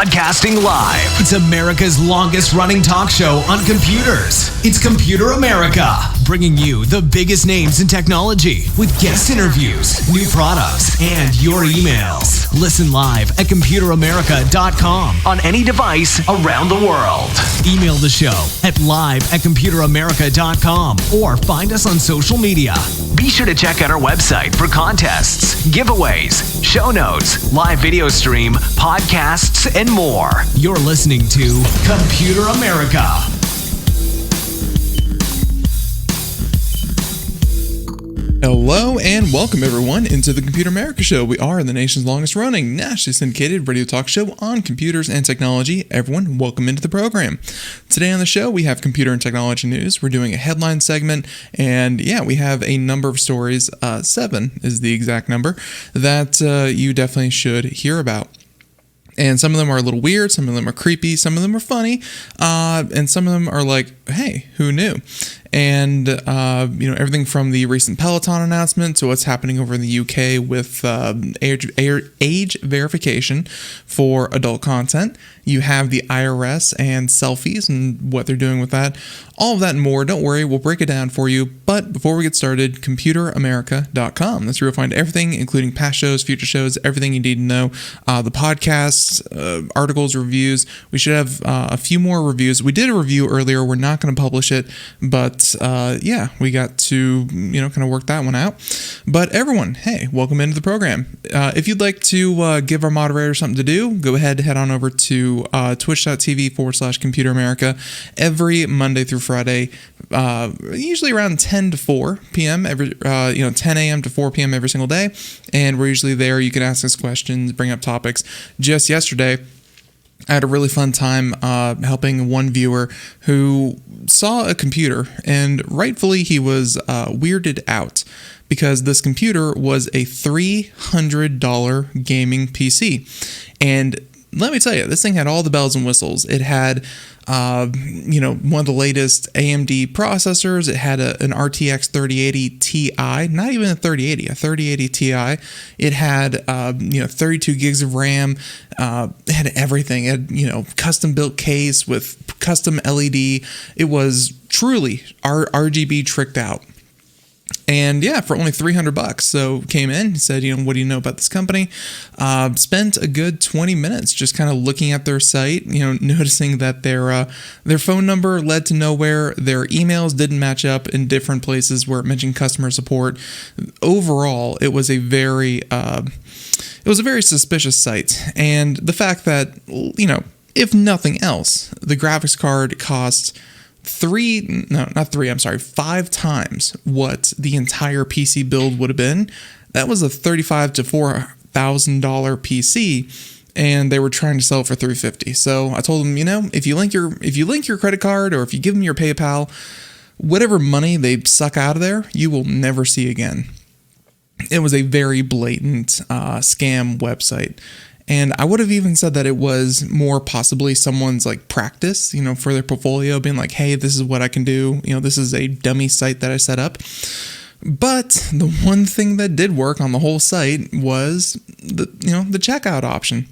Broadcasting live. It's America's longest running talk show on computers. It's Computer America, bringing you the biggest names in technology with guest interviews, new products, and your emails. Listen live at computeramerica.com on any device around the world. Email the show at live@computeramerica.com or find us on social media. Be sure to check out our website for contests, giveaways, show notes, live video stream, podcasts, and more. You're listening to Computer America. Hello and welcome everyone into the Computer America Show. We are the nation's longest running, nationally syndicated radio talk show on computers and technology. Everyone, welcome into the program. Today on the show, we have computer and technology news. We're doing a headline segment, and we have a number of stories, 7 is the exact number, that you definitely should hear about. And some of them are a little weird, some of them are creepy, some of them are funny, and some of them are like, hey, who knew? And, everything from the recent Peloton announcement to what's happening over in the UK with age verification for adult content. You have the IRS and selfies and what they're doing with that. All of that and more. Don't worry, we'll break it down for you. But before we get started, computeramerica.com. That's where you'll find everything, including past shows, future shows, everything you need to know. The podcasts, articles, reviews. We should have a few more reviews. We did a review earlier. We're not going to publish it, but we got to, kind of work that one out. But everyone, hey, welcome into the program. If you'd like to give our moderator something to do, go ahead, head on over to twitch.tv/Computer America every Monday through Friday, usually around 10 to 4 p.m. 10 a.m. to 4 p.m. every single day. And we're usually there. You can ask us questions, bring up topics. Just yesterday, I had a really fun time helping one viewer who saw a computer, and rightfully he was weirded out because this computer was a $300 gaming PC. And let me tell you, this thing had all the bells and whistles. It had, one of the latest AMD processors. It had an RTX 3080 Ti, not even a 3080, a 3080 Ti. It had, 32 gigs of RAM. It had everything. It had, custom built case with custom LED. It was truly RGB tricked out. And for only $300. So came in, said, what do you know about this company? Spent a good 20 minutes just kind of looking at their site, noticing that their phone number led to nowhere. Their emails didn't match up in different places where it mentioned customer support. Overall, it was a very suspicious site. And the fact that, if nothing else, the graphics card cost 5 times what the entire PC build would have been. That was a $35,000 to $4,000 PC, and they were trying to sell it for $350. So I told them, if you link your credit card, or if you give them your PayPal, whatever money they suck out of there, you will never see again. It was a very blatant scam website. And I would have even said that it was more possibly someone's practice, for their portfolio, being like, hey, this is what I can do. This is a dummy site that I set up. But the one thing that did work on the whole site was the checkout option.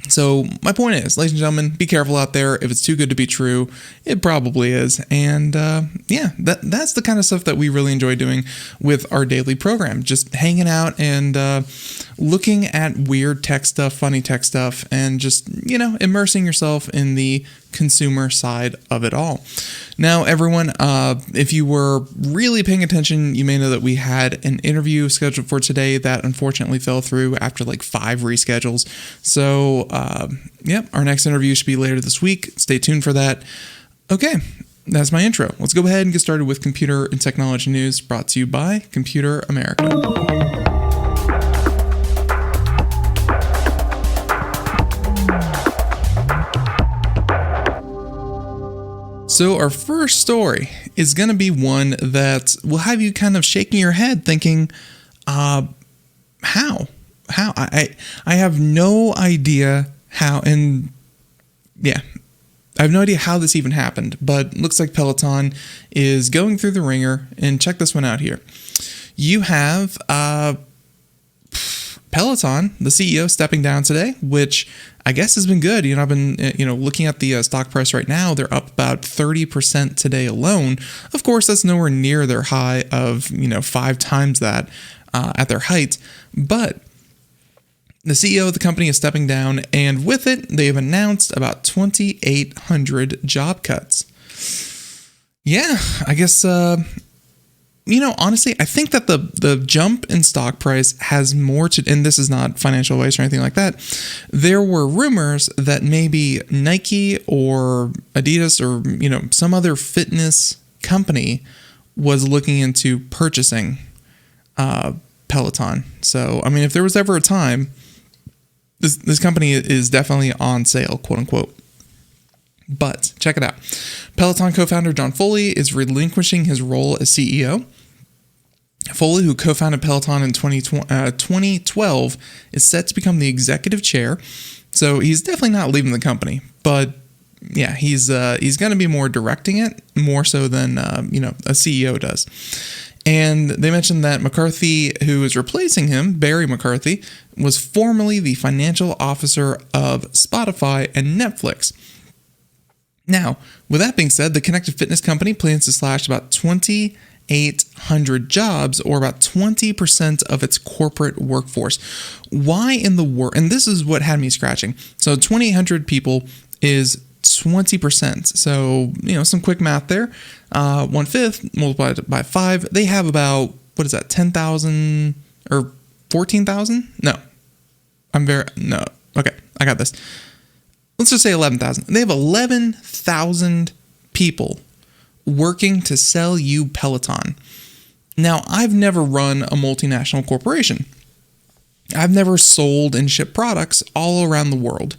So my point is, ladies and gentlemen, be careful out there. If it's too good to be true, it probably is. And that's the kind of stuff that we really enjoy doing with our daily program. Just hanging out and looking at weird tech stuff, funny tech stuff, and just, immersing yourself in the consumer side of it all. Now, everyone, if you were really paying attention, you may know that we had an interview scheduled for today that unfortunately fell through after 5 reschedules. So, our next interview should be later this week. Stay tuned for that. Okay, that's my intro. Let's go ahead and get started with computer and technology news brought to you by Computer America. So our first story is going to be one that will have you kind of shaking your head thinking, how? I have no idea how, I have no idea how this even happened, but looks like Peloton is going through the ringer, and check this one out here. You have Peloton, the CEO, stepping down today, which I guess has been good. I've been, looking at the stock price right now. They're up about 30% today alone. Of course, that's nowhere near their high of, 5 times that at their height. But the CEO of the company is stepping down, and with it, they have announced about 2,800 job cuts. Yeah, I guess, honestly, I think that the jump in stock price has more to, and this is not financial advice or anything like that. There were rumors that maybe Nike or Adidas or, some other fitness company was looking into purchasing Peloton. So, if there was ever a time, this company is definitely on sale, quote unquote. But check it out. Peloton co-founder John Foley is relinquishing his role as CEO. Foley, who co-founded Peloton in 2012, is set to become the executive chair. So he's definitely not leaving the company. But yeah, he's going to be more directing it, more so than a CEO does. And they mentioned that McCarthy, who is replacing him, Barry McCarthy, was formerly the financial officer of Spotify and Netflix. Now, with that being said, the connected fitness company plans to slash about 2,800 jobs, or about 20% of its corporate workforce. Why in the world? And this is what had me scratching. So 2,800 people is 20%. So, some quick math there. 1/5 multiplied by 5. They have about, 10,000 or 14,000? No. Okay, I got this. Let's just say 11,000. They have 11,000 people working to sell you Peloton. Now, I've never run a multinational corporation. I've never sold and shipped products all around the world.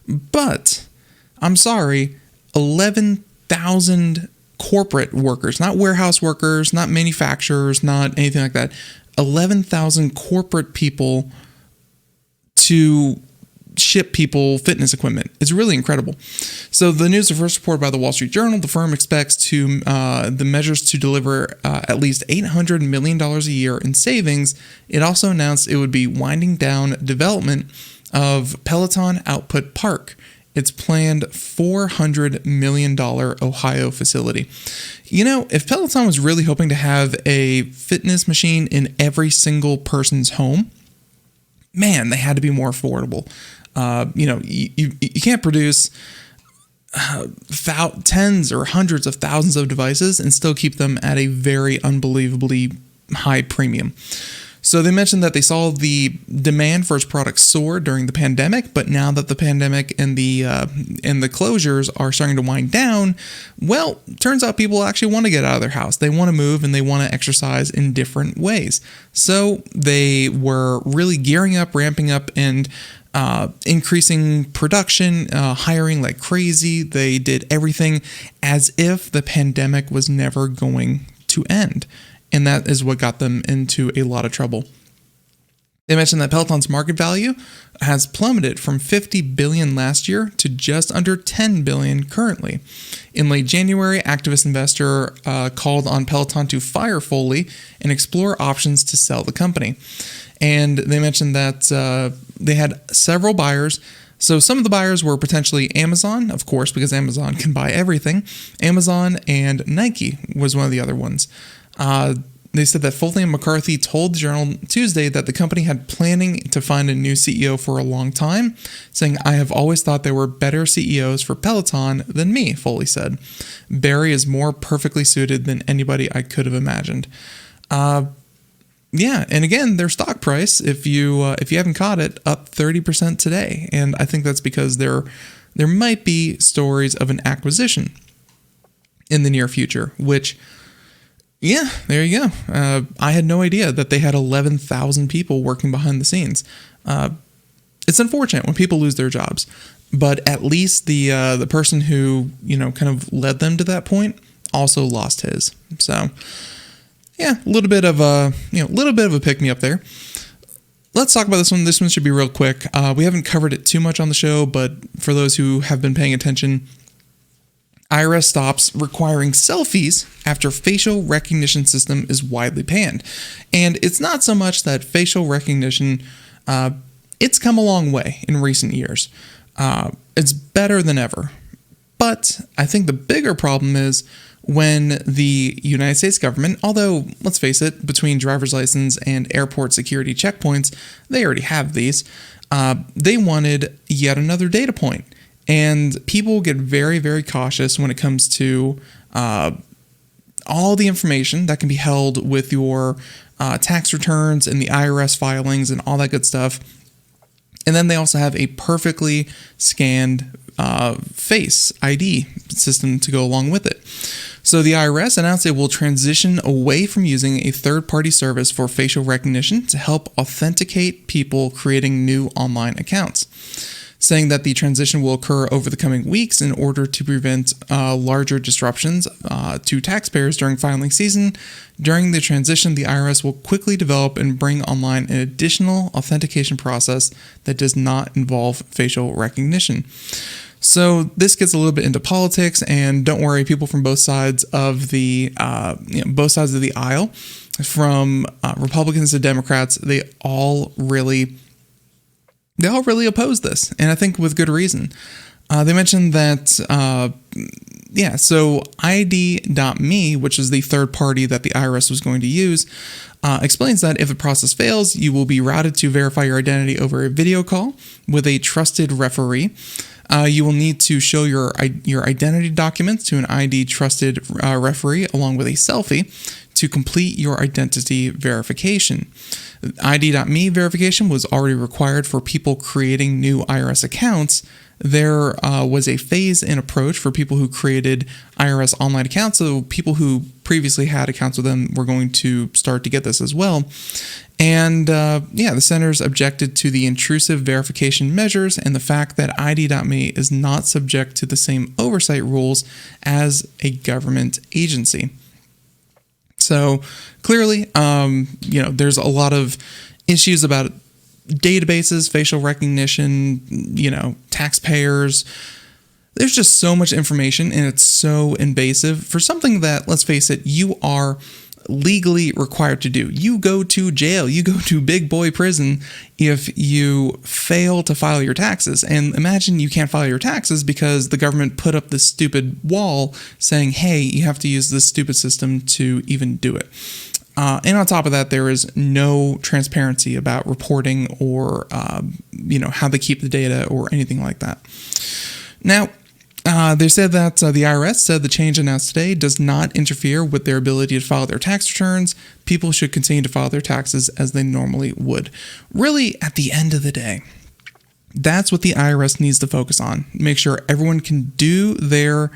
But I'm sorry, 11,000 corporate workers, not warehouse workers, not manufacturers, not anything like that. 11,000 corporate people to ship people fitness equipment. It's really incredible. So the news was first reported by the Wall Street Journal. The firm expects the measures to deliver at least $800 million a year in savings. It also announced it would be winding down development of Peloton Output Park, its planned $400 million Ohio facility. If Peloton was really hoping to have a fitness machine in every single person's home, man, they had to be more affordable. You can't produce tens or hundreds of thousands of devices and still keep them at a very unbelievably high premium. So they mentioned that they saw the demand for its products soar during the pandemic, but now that the pandemic and the closures are starting to wind down, well, turns out people actually want to get out of their house. They want to move and they want to exercise in different ways. So they were really gearing up, ramping up, and increasing production, hiring like crazy. They did everything as if the pandemic was never going to end. And that is what got them into a lot of trouble. They mentioned that Peloton's market value has plummeted from $50 billion last year to just under $10 billion currently. In late January, activist investor called on Peloton to fire Foley and explore options to sell the company. And they mentioned that they had several buyers. So some of the buyers were potentially Amazon, of course, because Amazon can buy everything. Amazon and Nike was one of the other ones. They said that Foley and McCarthy told the Journal Tuesday that the company had planning to find a new CEO for a long time, saying, "I have always thought there were better CEOs for Peloton than me," Foley said. "Barry is more perfectly suited than anybody I could have imagined." Yeah, and again, their stock price, if you haven't caught it, up 30% today, and I think that's because there might be stories of an acquisition in the near future, which. Yeah, there you go. I had no idea that they had 11,000 people working behind the scenes. It's unfortunate when people lose their jobs, but at least the person who kind of led them to that point also lost his. So yeah, a little bit of a pick me up there. Let's talk about this one. This one should be real quick. We haven't covered it too much on the show, but for those who have been paying attention. IRS stops requiring selfies after facial recognition system is widely banned. And it's not so much that facial recognition, it's come a long way in recent years. It's better than ever. But I think the bigger problem is when the United States government, although let's face it, between driver's license and airport security checkpoints, they already have these, they wanted yet another data point. And people get very, very cautious when it comes to all the information that can be held with your tax returns and the IRS filings and all that good stuff. And then they also have a perfectly scanned face ID system to go along with it. So the IRS announced it will transition away from using a third-party service for facial recognition to help authenticate people creating new online accounts, saying that the transition will occur over the coming weeks in order to prevent larger disruptions to taxpayers during filing season. During the transition, the IRS will quickly develop and bring online an additional authentication process that does not involve facial recognition. So this gets a little bit into politics, and don't worry, people from both sides of the aisle, from Republicans to Democrats, they all really oppose this, and I think with good reason. They mentioned that, so ID.me, which is the third party that the IRS was going to use, explains that if a process fails, you will be routed to verify your identity over a video call with a trusted referee. You will need to show your identity documents to an ID trusted referee along with a selfie to complete your identity verification. ID.me verification was already required for people creating new IRS accounts. There was a phase-in approach for people who created IRS online accounts, so people who previously had accounts with them were going to start to get this as well. And the senators objected to the intrusive verification measures and the fact that ID.me is not subject to the same oversight rules as a government agency. So clearly, there's a lot of issues about databases, facial recognition, taxpayers. There's just so much information, and it's so invasive for something that, let's face it, you are legally required to do. You go to jail, you go to big boy prison if you fail to file your taxes. And imagine you can't file your taxes because the government put up this stupid wall saying, hey, you have to use this stupid system to even do it. And on top of that, there is no transparency about reporting or, how they keep the data or anything like that. Now, they said that the IRS said the change announced today does not interfere with their ability to file their tax returns. People should continue to file their taxes as they normally would. Really, at the end of the day, that's what the IRS needs to focus on. Make sure everyone can do their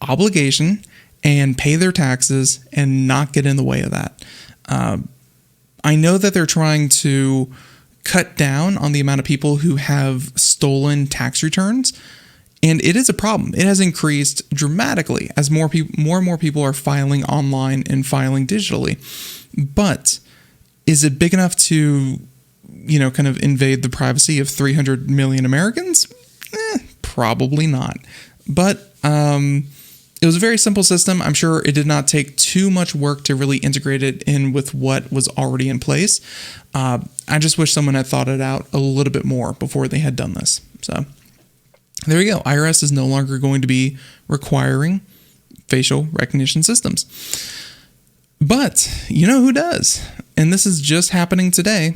obligation and pay their taxes and not get in the way of that. I know that they're trying to cut down on the amount of people who have stolen tax returns, and it is a problem. It has increased dramatically as more and more people are filing online and filing digitally. But is it big enough to, kind of invade the privacy of 300 million Americans? Probably not. But it was a very simple system. I'm sure it did not take too much work to really integrate it in with what was already in place. I just wish someone had thought it out a little bit more before they had done this. So there you go. IRS is no longer going to be requiring facial recognition systems. But you know who does? And this is just happening today.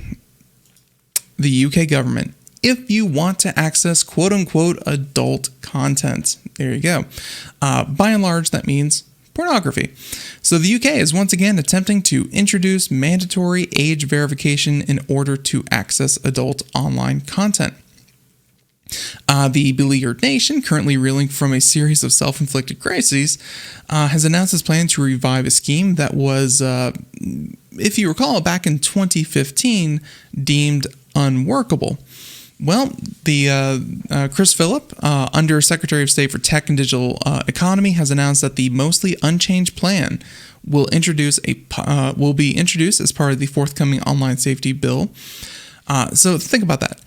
The UK government. If you want to access quote-unquote adult content. There you go. By and large, that means pornography. So the UK is once again attempting to introduce mandatory age verification in order to access adult online content. The beleaguered nation, currently reeling from a series of self-inflicted crises, has announced its plan to revive a scheme that was, if you recall, back in 2015, deemed unworkable. Well, the Chris Phillip, Under Secretary of State for Tech and Digital Economy, has announced that the mostly unchanged plan will be introduced as part of the forthcoming online safety bill. So think about that.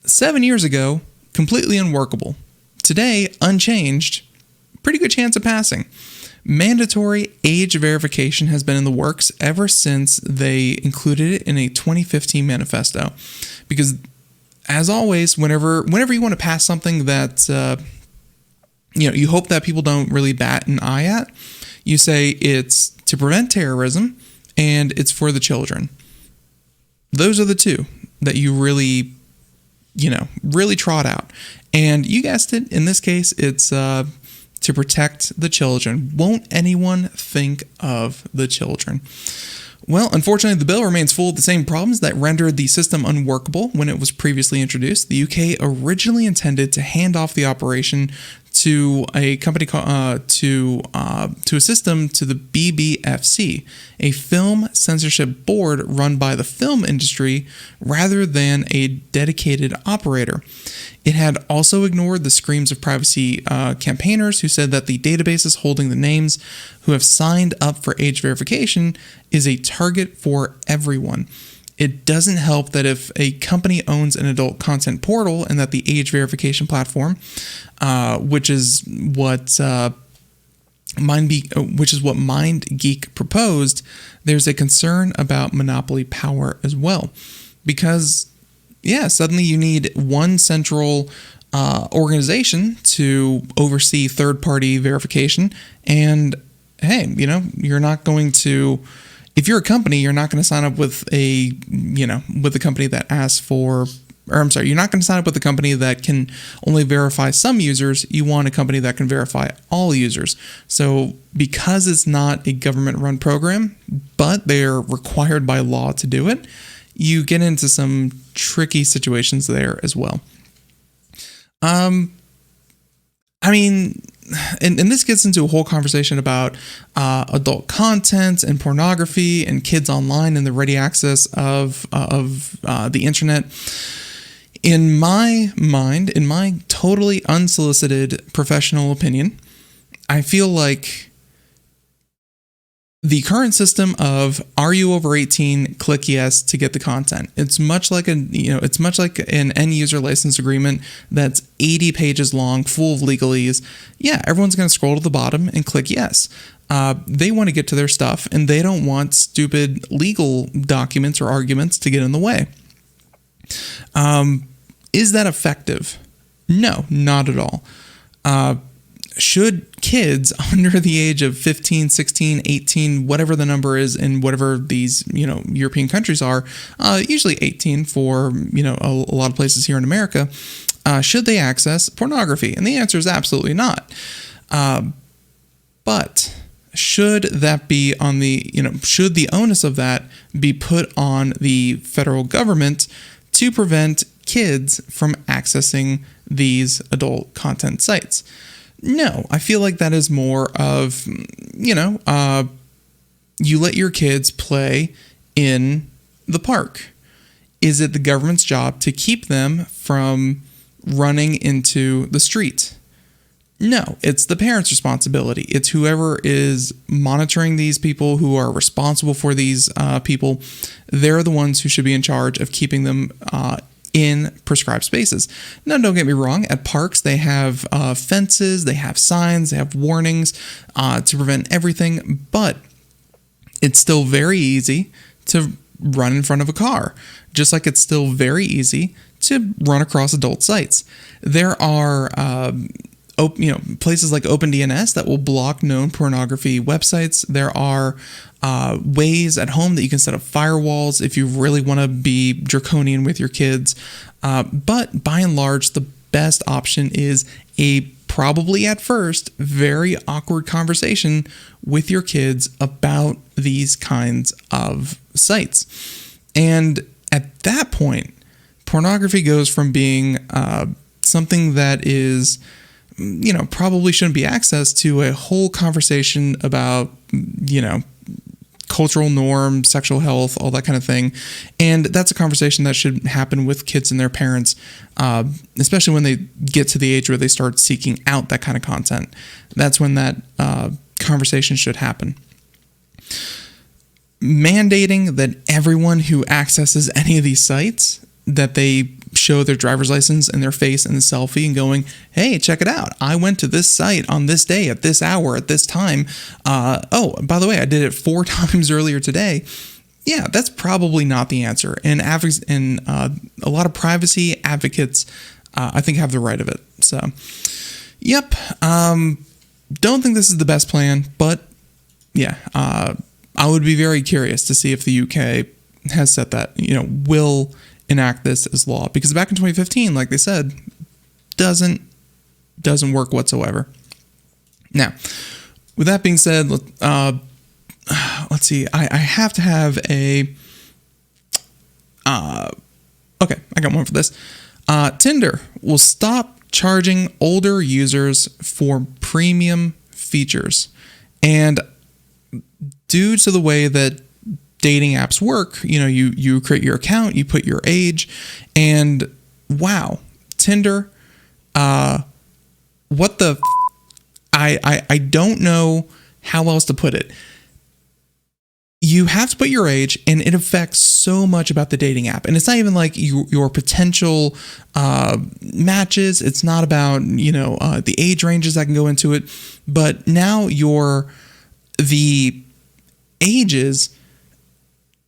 7 years ago, completely unworkable. Today, unchanged, pretty good chance of passing. Mandatory age verification has been in the works ever since they included it in a 2015 manifesto, because as always, whenever you want to pass something that you hope that people don't really bat an eye at, you say it's to prevent terrorism and it's for the children. Those are the two that you really trot out. And you guessed it, in this case, it's to protect the children. Won't anyone think of the children? Well, unfortunately, the bill remains full of the same problems that rendered the system unworkable when it was previously introduced. The UK originally intended to hand off the operation to a company to a system to the BBFC, a film censorship board run by the film industry rather than a dedicated operator. It had also ignored the screams of privacy campaigners who said that the databases holding the names who have signed up for age verification is a target for everyone. It doesn't help that if a company owns an adult content portal and that the age verification platform, which is what MindGeek proposed, there's a concern about monopoly power as well. Because, suddenly you need one central organization to oversee third-party verification. And, hey, you're not going to... If you're a company, you're not going to sign up with a company that asks for, you're not going to sign up with a company that can only verify some users. You want a company that can verify all users. So because it's not a government-run program, but they're required by law to do it, you get into some tricky situations there as well. And this gets into a whole conversation about adult content and pornography and kids online and the ready access of the internet. In my mind, in my totally unsolicited professional opinion, I feel like the current system of "Are you over 18? Click yes to get the content." It's much like an end user license agreement that's 80 pages long, full of legalese. Yeah, everyone's going to scroll to the bottom and click yes. They want to get to their stuff, and they don't want stupid legal documents or arguments to get in the way. Is that effective? No, not at all. Should kids under the age of 15, 16, 18, whatever the number is in whatever these, European countries are, usually 18 for, a lot of places here in America, should they access pornography? And the answer is absolutely not. But should that be on the, should the onus of that be put on the federal government to prevent kids from accessing these adult content sites? No, I feel like that is more of, you let your kids play in the park. Is it the government's job to keep them from running into the street? No, it's the parents' responsibility. It's whoever is monitoring these people, who are responsible for these people. They're the ones who should be in charge of keeping them in prescribed spaces. Now, don't get me wrong. At parks, they have fences, they have signs, they have warnings to prevent everything, but it's still very easy to run in front of a car, just like it's still very easy to run across adult sites. There are places like OpenDNS that will block known pornography websites. There are ways at home that you can set up firewalls if you really want to be draconian with your kids. But by and large, the best option is a probably at first very awkward conversation with your kids about these kinds of sites. And at that point, pornography goes from being something that is, probably shouldn't be accessed to a whole conversation about, cultural norms, sexual health, all that kind of thing. And that's a conversation that should happen with kids and their parents, especially when they get to the age where they start seeking out that kind of content. That's when that conversation should happen. Mandating that everyone who accesses any of these sites, that they show their driver's license and their face in the selfie and going, "Hey, check it out. I went to this site on this day at this hour at this time. Oh, by the way, I did it 4 times earlier today." yeah, that's probably not the answer. And a lot of privacy advocates, I think, have the right of it. So, yep. Don't think this is the best plan, but yeah, I would be very curious to see if the UK has set that, will enact this as law, because back in 2015, like they said, doesn't work whatsoever. Now, with that being said, let's see. I have to have a. Okay, I got one for this. Tinder will stop charging older users for premium features, and due to the way that dating apps work, you create your account, you put your age, and wow, Tinder. What the? I don't know how else to put it. You have to put your age, and it affects so much about the dating app. And it's not even like your potential matches. It's not about the age ranges that can go into it. But now the ages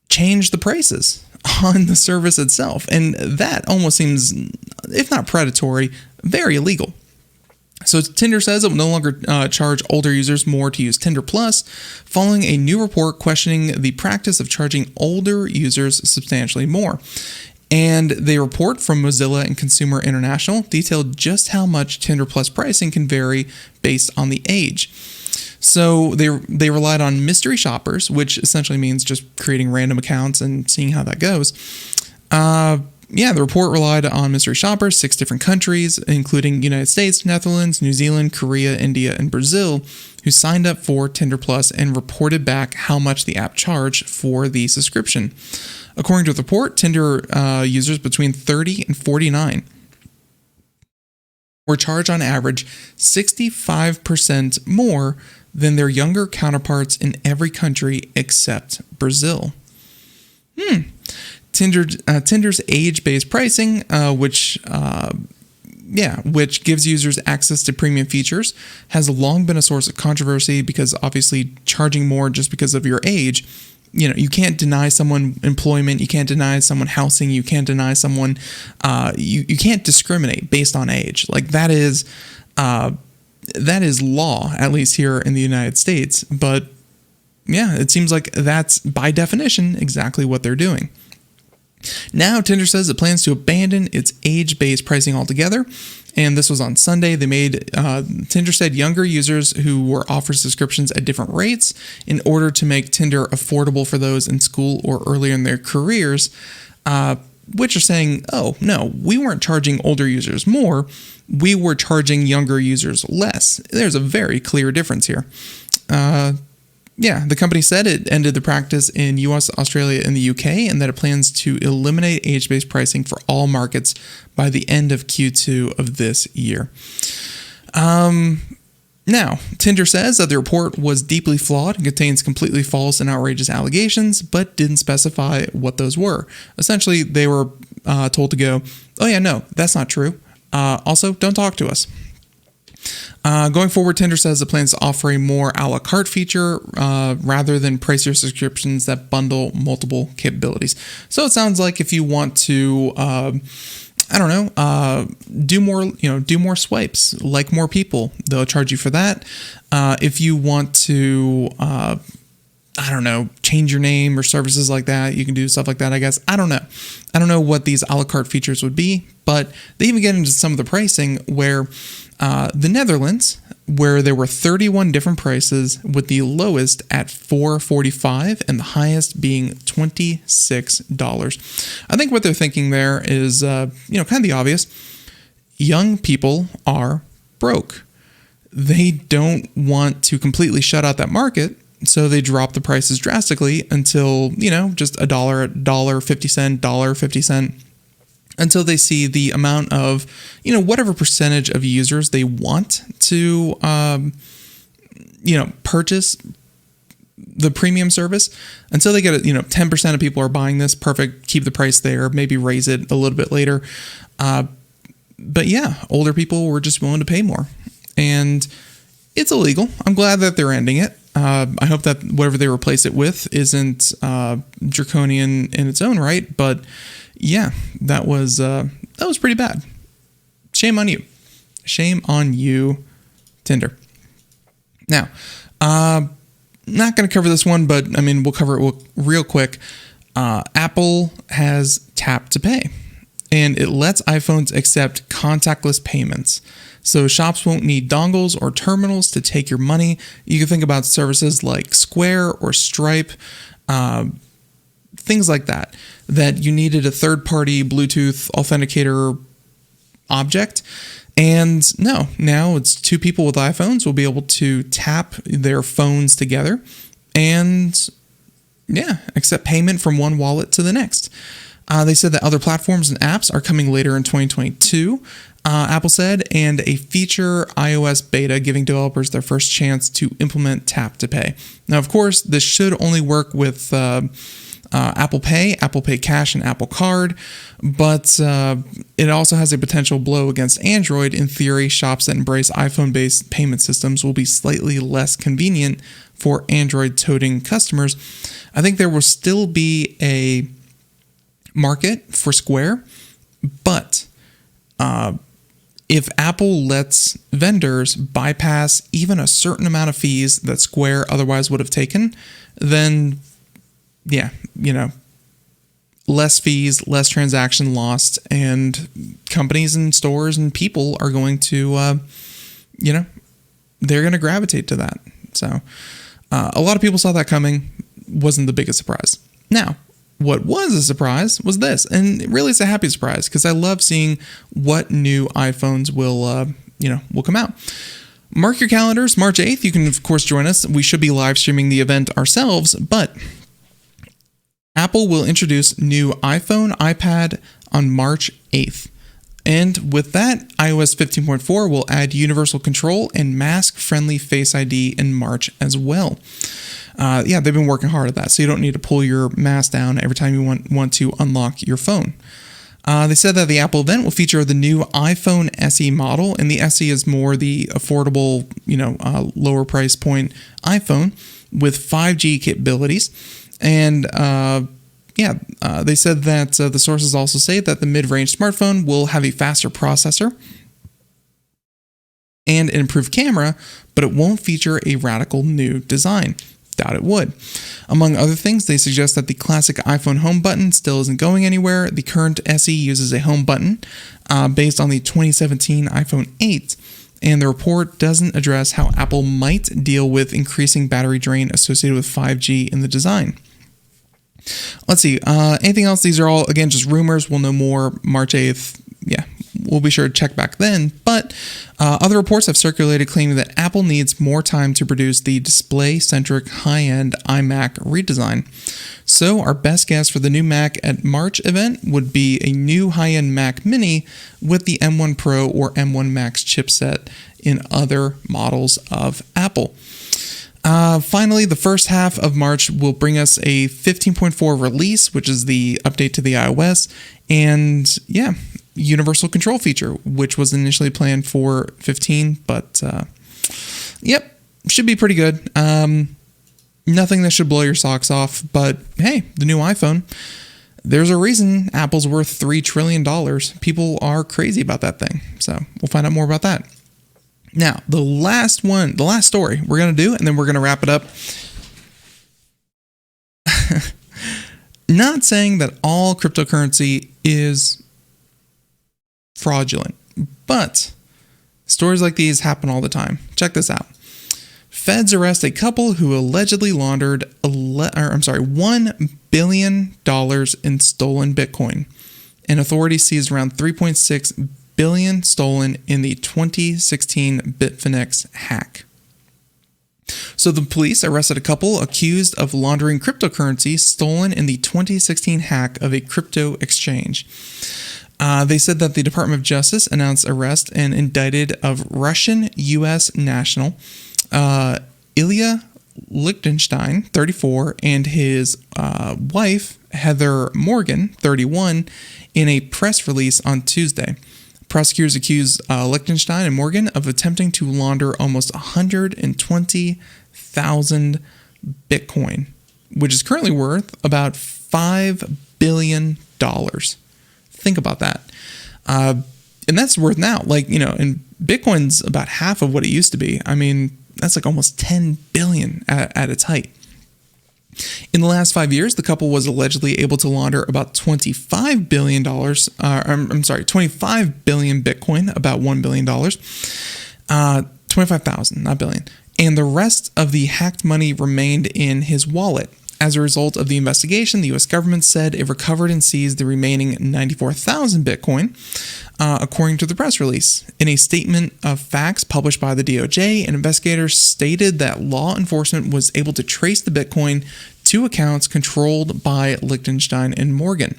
change the prices on the service itself, and that almost seems, if not predatory, very illegal. So Tinder says it will no longer charge older users more to use Tinder Plus, following a new report questioning the practice of charging older users substantially more. And the report from Mozilla and Consumer International detailed just how much Tinder Plus pricing can vary based on the age. So they relied on mystery shoppers, which essentially means just creating random accounts and seeing how that goes. The report relied on mystery shoppers, 6 different countries, including United States, Netherlands, New Zealand, Korea, India, and Brazil, who signed up for Tinder Plus and reported back how much the app charged for the subscription. According to the report, Tinder users between 30 and 49 were charged on average 65% more than their younger counterparts in every country except Brazil. Tinder's age-based pricing, which gives users access to premium features, has long been a source of controversy because obviously charging more just because of your age, you can't deny someone employment, you can't deny someone housing, you can't deny someone, you can't discriminate based on age. Like that is law, at least here in the United States. But yeah, it seems like that's by definition exactly what they're doing. Now, Tinder says it plans to abandon its age-based pricing altogether, and this was on Sunday. Tinder said younger users who were offered subscriptions at different rates in order to make Tinder affordable for those in school or earlier in their careers, which are saying, oh, no, we weren't charging older users more, we were charging younger users less. There's a very clear difference here. The company said it ended the practice in US, Australia, and the UK, and that it plans to eliminate age-based pricing for all markets by the end of Q2 of this year. Now, Tinder says that the report was deeply flawed and contains completely false and outrageous allegations, but didn't specify what those were. Essentially, they were told to go, oh yeah, no, that's not true. Also, don't talk to us. Going forward, Tinder says it plans to offer a more a la carte feature rather than pricier subscriptions that bundle multiple capabilities. So it sounds like if you want to, do more swipes, like more people, they'll charge you for that. If you want to, change your name or services like that, you can do stuff like that, I guess. I don't know what these a la carte features would be, but they even get into some of the pricing where the Netherlands, where there were 31 different prices, with the lowest at $4.45 and the highest being $26. I think what they're thinking there is, kind of the obvious. Young people are broke. They don't want to completely shut out that market, so they drop the prices drastically until, just $1.50, $1.50, until they see the amount of, whatever percentage of users they want to, purchase the premium service, until they get it, 10% of people are buying this, perfect, keep the price there, maybe raise it a little bit later. But yeah, older people were just willing to pay more, and it's illegal. I'm glad that they're ending it. I hope that whatever they replace it with isn't draconian in its own right. But yeah, that was pretty bad. Shame on you. Shame on you, Tinder. Now, not going to cover this one, but I mean, we'll cover it real quick. Apple has tap to pay, and it lets iPhones accept contactless payments. So shops won't need dongles or terminals to take your money. You can think about services like Square or Stripe, things like that you needed a third-party Bluetooth authenticator object. And no, now it's two people with iPhones will be able to tap their phones together and accept payment from one wallet to the next. They said that other platforms and apps are coming later in 2022, Apple said, and a feature iOS beta giving developers their first chance to implement tap to pay. Now, of course, this should only work with Apple Pay, Apple Pay Cash, and Apple Card, but it also has a potential blow against Android. In theory, shops that embrace iPhone-based payment systems will be slightly less convenient for Android-toting customers. I think there will still be a market for Square, but if Apple lets vendors bypass even a certain amount of fees that Square otherwise would have taken, then less fees, less transaction lost, and companies and stores and people are going to, they're going to gravitate to that. So a lot of people saw that coming. Wasn't the biggest surprise. Now, what was a surprise was this, and really it's a happy surprise because I love seeing what new iPhones will come out. Mark your calendars, March 8th. You can, of course, join us. We should be live streaming the event ourselves, but Apple will introduce new iPhone, iPad on March 8th. And with that, iOS 15.4 will add universal control and mask-friendly Face ID in March as well. They've been working hard at that, so you don't need to pull your mask down every time you want to unlock your phone. They said that the Apple event will feature the new iPhone SE model, and the SE is more the affordable, lower price point iPhone with 5G capabilities. And they said that the sources also say that the mid-range smartphone will have a faster processor and an improved camera, but it won't feature a radical new design. Doubt it would. Among other things, they suggest that the classic iPhone home button still isn't going anywhere. The current SE uses a home button based on the 2017 iPhone 8, and the report doesn't address how Apple might deal with increasing battery drain associated with 5G in the design. Let's see. Anything else? These are all, again, just rumors. We'll know more March 8th. Yeah, we'll be sure to check back then. But other reports have circulated claiming that Apple needs more time to produce the display-centric high-end iMac redesign. So our best guess for the new Mac at March event would be a new high-end Mac Mini with the M1 Pro or M1 Max chipset in other models of Apple. Finally, the first half of March will bring us a 15.4 release, which is the update to the iOS, and universal control feature, which was initially planned for 15, but should be pretty good. Nothing that should blow your socks off, but hey, the new iPhone, there's a reason Apple's worth $3 trillion. People are crazy about that thing, so we'll find out more about that. Now, the last story we're going to do, and then we're going to wrap it up. Not saying that all cryptocurrency is fraudulent, but stories like these happen all the time. Check this out. Feds arrest a couple who allegedly laundered $1 billion in stolen Bitcoin, and authorities seized around $3.6 billion stolen in the 2016 Bitfinex hack. So the police arrested a couple accused of laundering cryptocurrency stolen in the 2016 hack of a crypto exchange. They said that the Department of Justice announced arrest and indicted of Russian U.S. national Ilya Lichtenstein, 34, and his wife, Heather Morgan, 31, in a press release on Tuesday. Prosecutors accuse Liechtenstein and Morgan of attempting to launder almost 120,000 Bitcoin, which is currently worth about $5 billion. Think about that. And that's worth now, and Bitcoin's about half of what it used to be. I mean, that's like almost 10 billion at its height. In the last 5 years, the couple was allegedly able to launder about $25 billion. 25 billion Bitcoin, about $1 billion. 25,000, not billion. And the rest of the hacked money remained in his wallet. As a result of the investigation, the U.S. government said it recovered and seized the remaining 94,000 Bitcoin, according to the press release. In a statement of facts published by the DOJ, an investigator stated that law enforcement was able to trace the Bitcoin to accounts controlled by Liechtenstein and Morgan.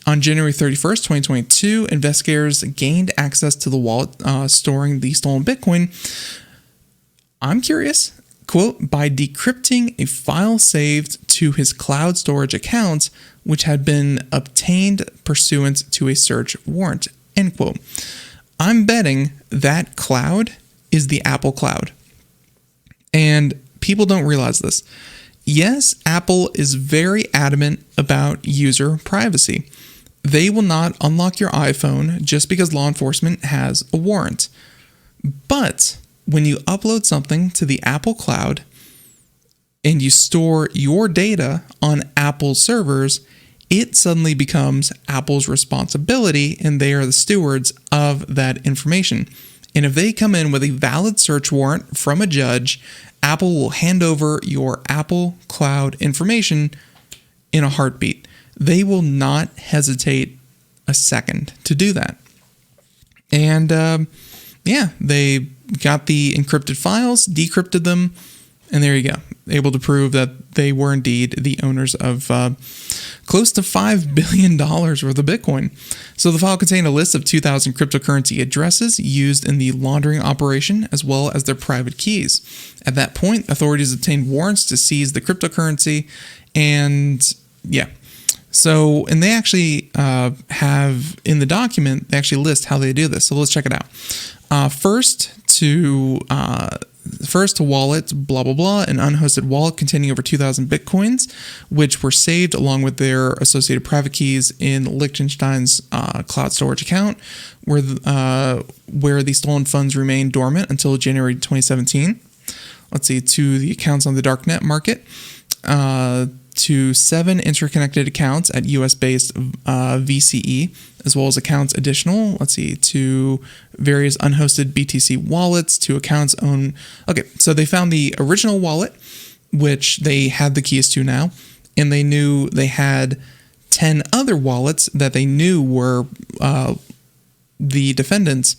On January 31st, 2022, investigators gained access to the wallet storing the stolen Bitcoin. I'm curious. Quote, by decrypting a file saved to his cloud storage account, which had been obtained pursuant to a search warrant, end quote. I'm betting that cloud is the Apple cloud. And people don't realize this. Yes, Apple is very adamant about user privacy. They will not unlock your iPhone just because law enforcement has a warrant. But when you upload something to the Apple cloud and you store your data on Apple servers, it suddenly becomes Apple's responsibility, and they are the stewards of that information. And if they come in with a valid search warrant from a judge, Apple will hand over your Apple cloud information in a heartbeat. They will not hesitate a second to do that. And they got the encrypted files, decrypted them, and there you go. Able to prove that they were indeed the owners of close to $5 billion worth of Bitcoin. So the file contained a list of 2,000 cryptocurrency addresses used in the laundering operation, as well as their private keys. At that point, authorities obtained warrants to seize the cryptocurrency, and So, and they actually have in the document, they actually list how they do this. So let's check it out. First to wallet, blah, blah, blah, an unhosted wallet containing over 2,000 Bitcoins, which were saved along with their associated private keys in Liechtenstein's cloud storage account, where the stolen funds remained dormant until January 2017. Let's see, to the accounts on the darknet market, to 7 interconnected accounts at US-based VCE, as well as accounts additional, to various unhosted BTC wallets, to accounts owned. Okay, so they found the original wallet, which they had the keys to now, and they knew they had 10 other wallets that they knew were the defendants.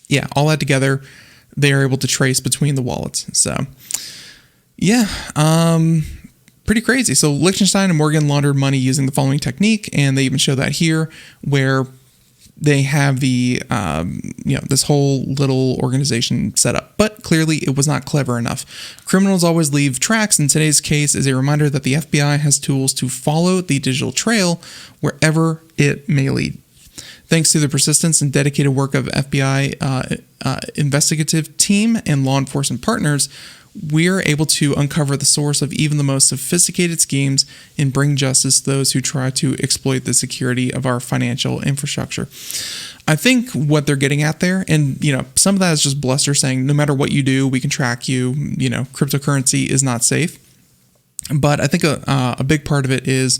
Yeah, all that together, they are able to trace between the wallets. So, pretty crazy. So Liechtenstein and Morgan laundered money using the following technique, and they even show that here, where they have the this whole little organization set up. But clearly, it was not clever enough. Criminals always leave tracks. In today's case, is a reminder that the FBI has tools to follow the digital trail wherever it may lead. Thanks to the persistence and dedicated work of FBI investigative team and law enforcement partners, we are able to uncover the source of even the most sophisticated schemes and bring justice to those who try to exploit the security of our financial infrastructure. I think what they're getting at there, and some of that is just bluster saying, no matter what you do, we can track you. Cryptocurrency is not safe. But I think a big part of it is,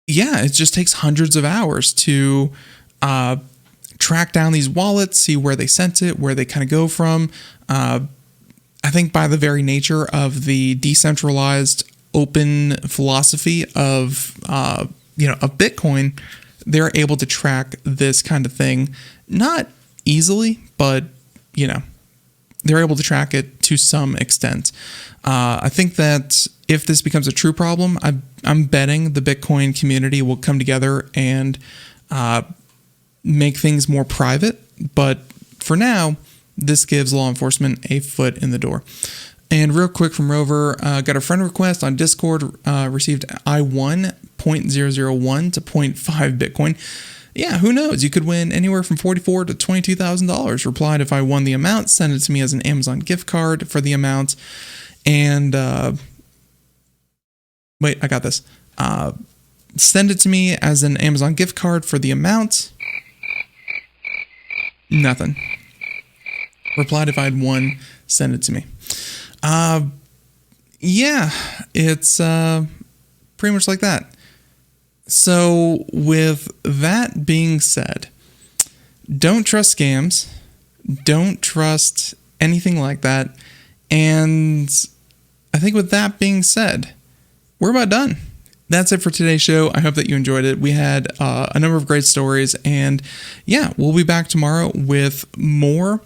it just takes hundreds of hours to track down these wallets, see where they sent it, where they kind of go from. I think by the very nature of the decentralized open philosophy of Bitcoin, they're able to track this kind of thing, not easily, but they're able to track it to some extent. I think that if this becomes a true problem, I'm betting the Bitcoin community will come together and make things more private. But for now, this gives law enforcement a foot in the door. And real quick from Rover, got a friend request on Discord, received I1 0.001 to 0.5 Bitcoin. yeah, who knows? You could win anywhere from $44,000 to $22,000. Replied, if I won the amount, send it to me as an Amazon gift card for the amount. And wait, I got this. Send it to me as an Amazon gift card for the amount. Nothing. Replied, if I had won, send it to me. Yeah, it's pretty much like that. So with that being said, don't trust scams. Don't trust anything like that. And I think with that being said, we're about done. That's it for today's show. I hope that you enjoyed it. We had a number of great stories. And yeah, we'll be back tomorrow with more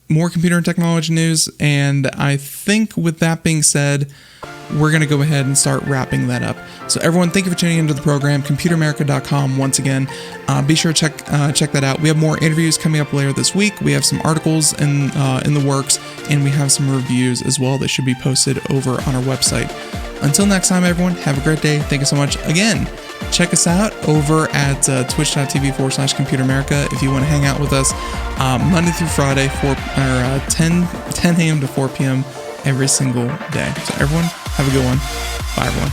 computer and technology news. And I think with that being said, we're going to go ahead and start wrapping that up. So everyone, thank you for tuning into the program, computeramerica.com once again. Be sure to check that out. We have more interviews coming up later this week. We have some articles in the works, and we have some reviews as well that should be posted over on our website. Until next time, everyone, have a great day. Thank you so much. Again, check us out over at twitch.tv/computeramerica if you want to hang out with us Monday through Friday, 10 a.m. to 4 p.m. every single day. So everyone, have a good one. Bye, everyone.